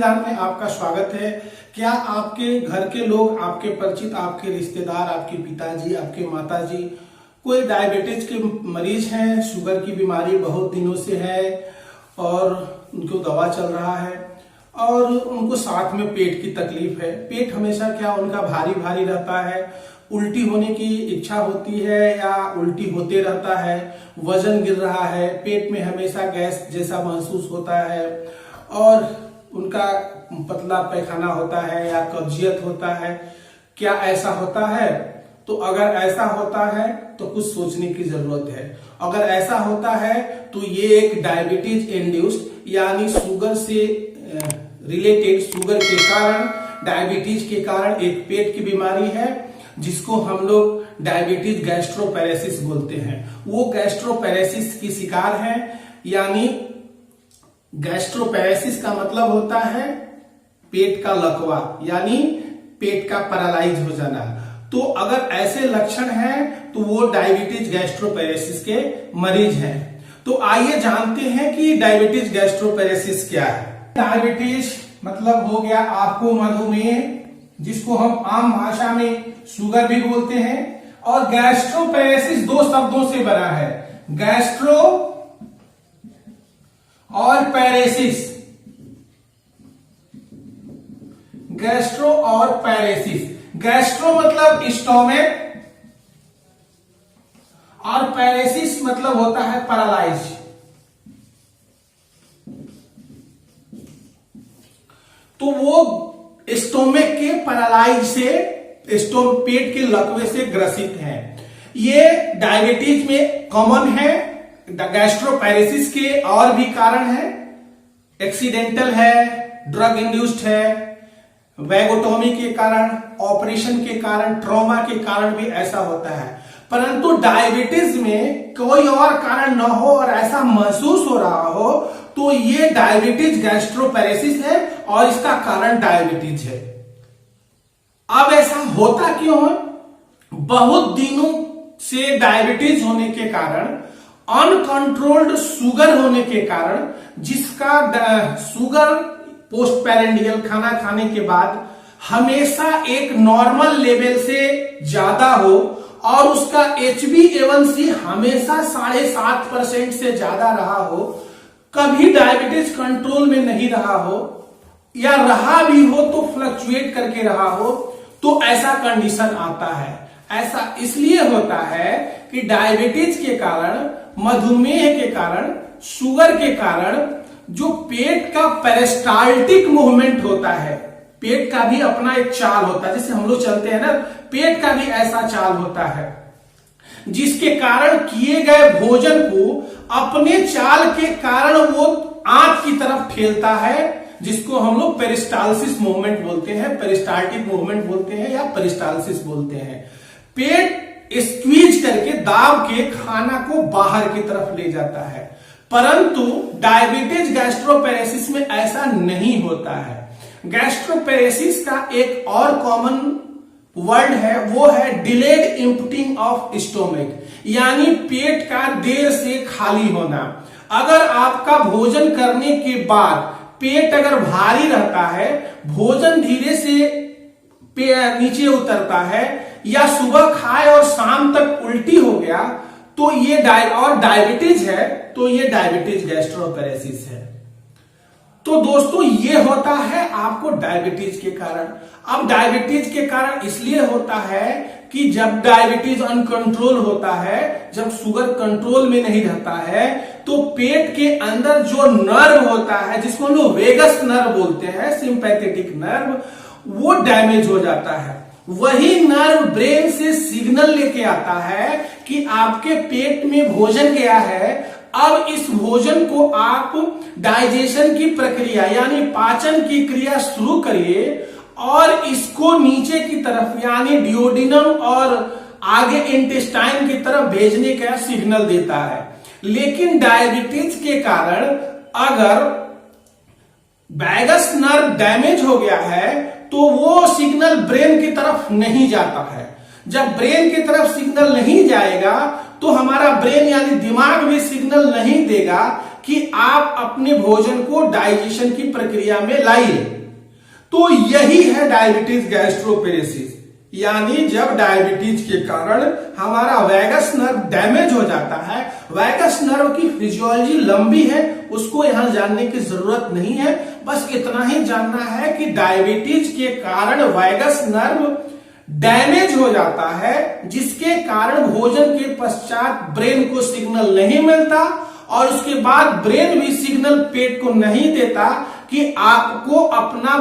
ज्ञान में आपका स्वागत है। क्या आपके घर के लोग, आपके परिचित, आपके रिश्तेदार, आपके पिताजी, आपके माताजी कोई डायबिटीज के मरीज हैं, शुगर की बीमारी बहुत दिनों से है और उनको दवा चल रहा है और उनको साथ में पेट की तकलीफ है। पेट हमेशा क्या उनका भारी भारी रहता है, उल्टी होने की इच्छा होती है या उल्टी होते रहता है, वजन गिर रहा है, पेट में हमेशा गैस जैसा महसूस होता है और उनका पतला पैखाना होता है या कब्जियत होता है। क्या ऐसा होता है? तो अगर ऐसा होता है तो कुछ सोचने की जरूरत है। अगर ऐसा होता है तो ये एक डायबिटीज इंड्यूस्ड यानी शुगर से रिलेटेड, शुगर के कारण, डायबिटीज के कारण एक पेट की बीमारी है जिसको हम लोग डायबिटीज गैस्ट्रोपैरेसिस बोलते हैं। वो गैस्ट्रोपैरेसिस की शिकार है, यानी गैस्ट्रोपैरेसिस का मतलब होता है पेट का लकवा यानी पेट का पैरालाइज हो जाना। तो अगर ऐसे लक्षण हैं तो वो डायबिटीज गैस्ट्रोपैरेसिस के मरीज हैं। तो आइए जानते हैं कि डायबिटीज गैस्ट्रोपैरेसिस क्या है। डायबिटीज मतलब हो गया आपको मधुमेह, जिसको हम आम भाषा में शुगर भी बोलते हैं, और गैस्ट्रोपैरेसिस दो शब्दों से बना है, गैस्ट्रो और पैरेसिस। गैस्ट्रो और पैरेसिस, गैस्ट्रो मतलब स्टोमक और पैरेसिस मतलब होता है पैरालाइज। तो वो स्टोमक के पैरालाइज से, पेट के लकवे से ग्रसित है। ये डायबिटीज में कॉमन है। गैस्ट्रोपैरेसिस के और भी कारण है, एक्सीडेंटल है, ड्रग इंड्यूस्ड है, वैगोटोमी के कारण, ऑपरेशन के कारण, ट्रॉमा के कारण भी ऐसा होता है। परंतु डायबिटीज में कोई और कारण न हो और ऐसा महसूस हो रहा हो तो ये डायबिटीज गैस्ट्रोपैरेसिस है और इसका कारण डायबिटीज है। अब ऐसा होता क्यों है? बहुत दिनों से डायबिटीज होने के कारण, अनकंट्रोल्ड शुगर होने के कारण, जिसका शुगर पोस्ट पैरेंडियल खाना खाने के बाद हमेशा एक नॉर्मल लेवल से ज्यादा हो और उसका HbA1c हमेशा 7.5% से ज्यादा रहा हो, कभी डायबिटीज कंट्रोल में नहीं रहा हो या रहा भी हो तो फ्लक्चुएट करके रहा हो, तो ऐसा कंडीशन आता है। ऐसा इसलिए होता है कि डायबिटीज के कारण, मधुमेह के कारण, शुगर के कारण जो पेट का पेरिस्टाल्टिक मूवमेंट होता है, पेट का भी अपना एक चाल होता है, जैसे हम लोग चलते हैं ना, पेट का भी ऐसा चाल होता है, जिसके कारण किए गए भोजन को अपने चाल के कारण वो आंत की तरफ ठेलता है, जिसको हम लोग पेरिस्टाल्सिस मूवमेंट बोलते हैं, पेरिस्टाल्टिक मूवमेंट बोलते हैं या पेरिस्टाल्सिस बोलते हैं। पेट स्क्वीज करके, दाब के खाना को बाहर की तरफ ले जाता है। परंतु डायबिटीज गैस्ट्रोपैरेसिस में ऐसा नहीं होता है। गैस्ट्रोपैरेसिस का एक और कॉमन वर्ड है, वो है डिलेड इम्पटिंग ऑफ स्टोमक, यानी पेट का देर से खाली होना। अगर आपका भोजन करने के बाद पेट अगर भारी रहता है, भोजन धीरे से नीचे उतरता है या सुबह खाए और शाम तक उल्टी हो गया, तो ये डायबिटीज है, तो ये डायबिटीज गैस्ट्रोपैरेसिस है। तो दोस्तों ये होता है आपको डायबिटीज के कारण। अब डायबिटीज के कारण इसलिए होता है कि जब डायबिटीज अनकंट्रोल होता है, जब शुगर कंट्रोल में नहीं रहता है, तो पेट के अंदर जो नर्व होता है, जिसको हम लोग वेगस नर्व बोलते हैं, सिंपैथेटिक नर्व, वो डैमेज हो जाता है। वही नर्व ब्रेन से सिग्नल लेके आता है कि आपके पेट में भोजन गया है, अब इस भोजन को आप डाइजेशन की प्रक्रिया यानी पाचन की क्रिया शुरू करिए और इसको नीचे की तरफ यानी डियोडिनम और आगे इंटेस्टाइन की तरफ भेजने का सिग्नल देता है। लेकिन डायबिटीज के कारण अगर वैगस नर्व डैमेज हो गया है तो वो सिग्नल ब्रेन की तरफ नहीं जाता है। जब ब्रेन की तरफ सिग्नल नहीं जाएगा तो हमारा ब्रेन यानी दिमाग भी सिग्नल नहीं देगा कि आप अपने भोजन को डाइजेशन की प्रक्रिया में लाइए। तो यही है डायबिटीज गैस्ट्रोपेरेसिस, यानी जब डायबिटीज के कारण हमारा वैगस नर्व डैमेज हो जाता है। वैगस नर्व की फिजियोलॉजी लंबी है, उसको यहां जानने की जरूरत नहीं है, बस इतना ही जानना है कि डायबिटीज के कारण वैगस नर्व डैमेज हो जाता है, जिसके कारण भोजन के पश्चात ब्रेन को सिग्नल नहीं मिलता और उसके बाद ब्रेन भी सिग्नल पेट को नहीं देता कि आपको अपना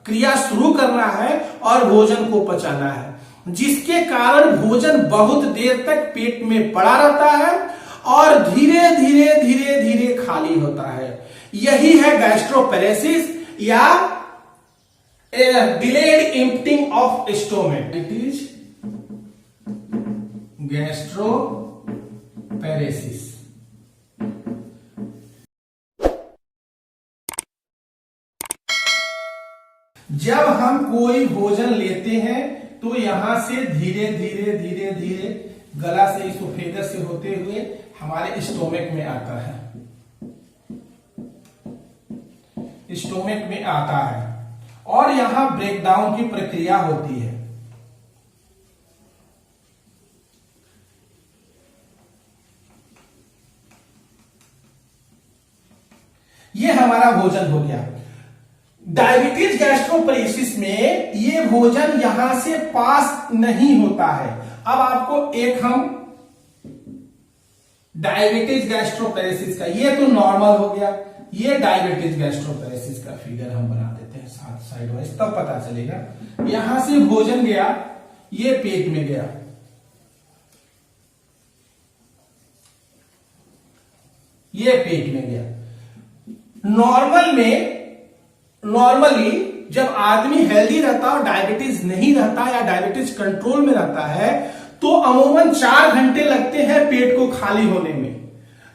क्रिया शुरू करना है और भोजन को पचाना है, जिसके कारण भोजन बहुत देर तक पेट में पड़ा रहता है और धीरे धीरे धीरे धीरे खाली होता है। यही है गैस्ट्रोपेरेसिस या delayed emptying of stomach. It is gastroparesis. जब हम कोई भोजन लेते हैं तो यहां से धीरे धीरे धीरे धीरे गला से इसोफेगस से होते हुए हमारे स्टोमक में आता है, स्टोमक में आता है और यहां ब्रेकडाउन की प्रक्रिया होती है। ये हमारा भोजन हो गया। डायबिटीज गैस्ट्रोपेरेसिस में ये भोजन यहां से पास नहीं होता है। अब आपको एक हम डायबिटीज गैस्ट्रोपेरेसिस का, ये तो नॉर्मल हो गया, ये डायबिटीज गैस्ट्रोपेरेसिस का फिगर हम बना देते हैं साथ साइड वाइज, तब पता चलेगा। यहां से भोजन गया, ये पेट में गया, ये पेट में गया। नॉर्मली जब आदमी हेल्दी रहता है और डायबिटीज नहीं रहता या डायबिटीज कंट्रोल में रहता है तो अमूमन 4 घंटे लगते हैं पेट को खाली होने में।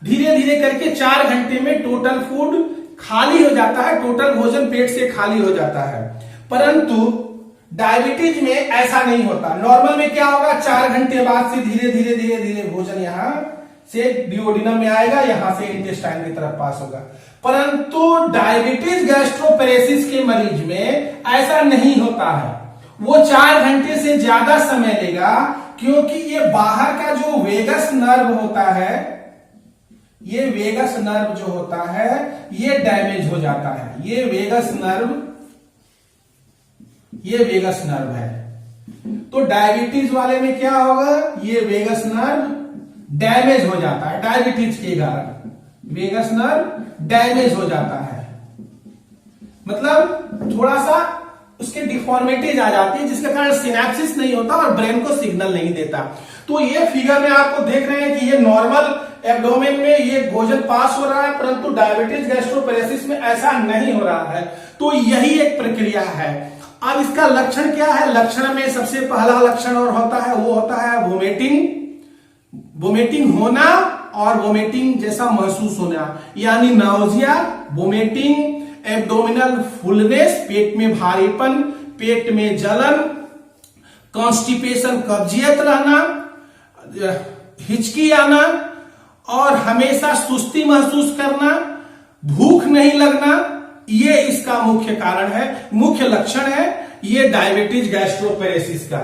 धीरे धीरे करके 4 घंटे में टोटल फूड खाली हो जाता है, टोटल भोजन पेट से खाली हो जाता है। परंतु डायबिटीज में ऐसा नहीं होता। नॉर्मल में क्या होगा, 4 घंटे बाद से धीरे धीरे धीरे धीरे भोजन यहां से डिओडिनम में आएगा, यहां से इंटेस्टाइन की तरफ पास होगा। परंतु डायबिटीज गैस्ट्रोपेरेसिस के मरीज में ऐसा नहीं होता है, वो 4 घंटे से ज्यादा समय लेगा, क्योंकि ये बाहर का जो वेगस नर्व होता है, ये वेगस नर्व जो होता है ये डैमेज हो जाता है। ये वेगस नर्व है। तो डायबिटीज वाले में क्या होगा, ये वेगस नर्व डैमेज हो जाता है। डायबिटीज के कारण वेगस नर्व डैमेज हो जाता है, मतलब थोड़ा सा उसके डिफॉर्मिटीज आ जाती है, जिसके कारण सिनेप्सिस नहीं होता और ब्रेन को सिग्नल नहीं देता। तो ये फिगर में आपको देख रहे हैं कि ये नॉर्मल एब्डोमेन में ये भोजन पास हो रहा है, परंतु डायबिटीज गैस्ट्रोपेरेसिस में ऐसा नहीं हो रहा है। तो यही एक प्रक्रिया है। अब इसका लक्षण क्या है, लक्षण में सबसे पहला लक्षण और होता है, वो होता है वोमिटिंग होना और वोमिटिंग जैसा महसूस होना, यानी नाउजिया, वोमिटिंग, एब्डोमिनल फुलनेस, पेट में भारीपन, पेट में जलन, कॉन्स्टिपेशन कब्जियत रहना, हिचकी आना और हमेशा सुस्ती महसूस करना, भूख नहीं लगना, ये इसका मुख्य कारण है, मुख्य लक्षण है ये डायबिटीज गैस्ट्रोपेरेसिस का।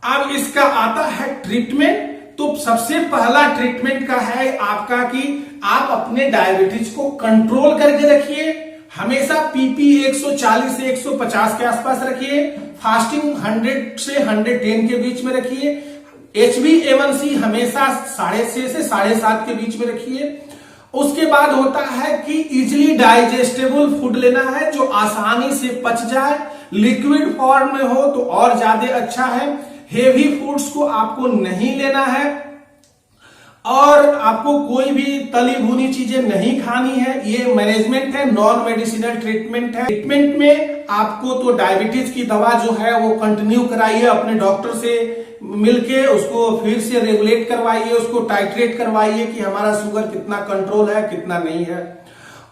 अब इसका आता है ट्रीटमेंट। तो सबसे पहला ट्रीटमेंट का है आपका कि आप अपने डायबिटीज को कंट्रोल करके रखिए, हमेशा पीपी 140 से 150 के आसपास रखिए, फास्टिंग 100 से 110 के बीच में रखिए, HbA1c हमेशा 6.5 से 7.5 के बीच में रखिए। उसके बाद होता है कि इजिली डाइजेस्टेबल फूड लेना है, जो आसानी से पच जाए, लिक्विड फॉर्म में हो तो और ज्यादा अच्छा है। हेवी फूड्स को आपको नहीं लेना है और आपको कोई भी तली भुनी चीजें नहीं खानी है। ये मैनेजमेंट है, नॉन मेडिसिनल ट्रीटमेंट है। ट्रीटमेंट में आपको तो डायबिटीज की दवा जो है वो कंटिन्यू कराइए, अपने डॉक्टर से मिलके उसको फिर से रेगुलेट करवाइए, उसको टाइट्रेट करवाइए कि हमारा शुगर कितना कंट्रोल है कितना नहीं है,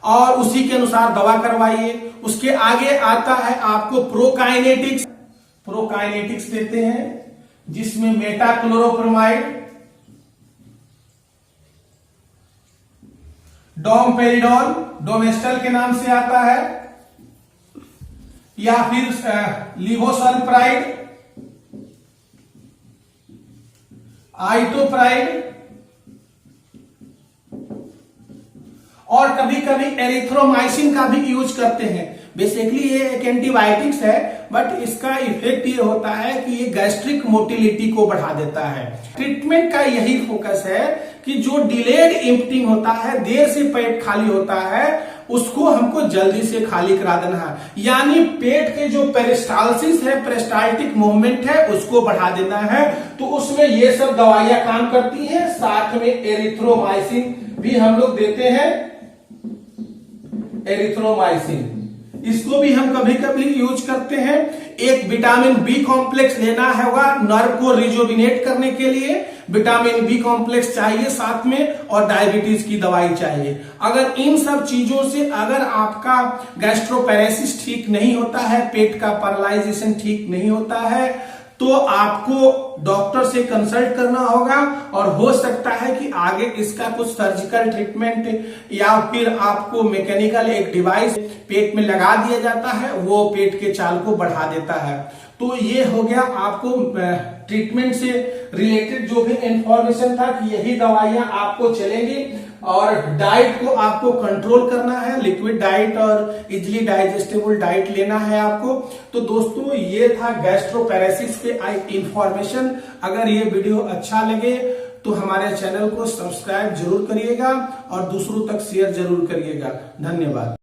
और उसी के अनुसार दवा करवाइए। उसके आगे आता है आपको प्रोकाइनेटिक्स देते हैं, जिसमें मेटाक्लोरोप्रोमाइड, डोमपेरिडोल, डोमेस्टल के नाम से आता है, या फिर लिवोसल्प्राइड, आइटोप्राइड, और कभी कभी एरिथ्रोमाइसिन का भी यूज करते हैं। बेसिकली ये एक एंटीबायोटिक्स है, बट इसका इफेक्ट ये होता है कि ये गैस्ट्रिक मोटिलिटी को बढ़ा देता है। ट्रीटमेंट का यही फोकस है कि जो डिलेड एम्प्टिंग होता है, देर से पेट खाली होता है, उसको हमको जल्दी से खाली करा देना है। यानी पेट के जो पेरिस्टालसिस है, पेरिस्टाल्टिक मूवमेंट है, उसको बढ़ा देना है। तो उसमें ये सब दवाइयां काम करती हैं। साथ में एरिथ्रोमाइसिन भी हम लोग देते हैं, एरिथ्रोमाइसिन, इसको भी हम कभी कभी यूज करते हैं। एक विटामिन बी कॉम्प्लेक्स लेना होगा नर्व को रिजुविनेट करने के लिए, विटामिन बी कॉम्प्लेक्स चाहिए साथ में, और डायबिटीज की दवाई चाहिए। अगर इन सब चीजों से अगर आपका गैस्ट्रोपैरेसिस ठीक नहीं होता है, पेट का पैरालाइजेशन ठीक नहीं होता है, तो आपको डॉक्टर से कंसल्ट करना होगा, और हो सकता है कि आगे इसका कुछ सर्जिकल ट्रीटमेंट या फिर आपको मैकेनिकल एक डिवाइस पेट में लगा दिया जाता है, वो पेट के चाल को बढ़ा देता है। तो ये हो गया आपको ट्रीटमेंट से रिलेटेड जो भी इंफॉर्मेशन था कि यही दवाइयां आपको चलेंगी। और डाइट को आपको कंट्रोल करना है, लिक्विड डाइट और इजिली डाइजेस्टेबल डाइट लेना है आपको। तो दोस्तों ये था गैस्ट्रोपैरेसिस पे इंफॉर्मेशन। अगर ये वीडियो अच्छा लगे तो हमारे चैनल को सब्सक्राइब जरूर करिएगा और दूसरों तक शेयर जरूर करिएगा। धन्यवाद।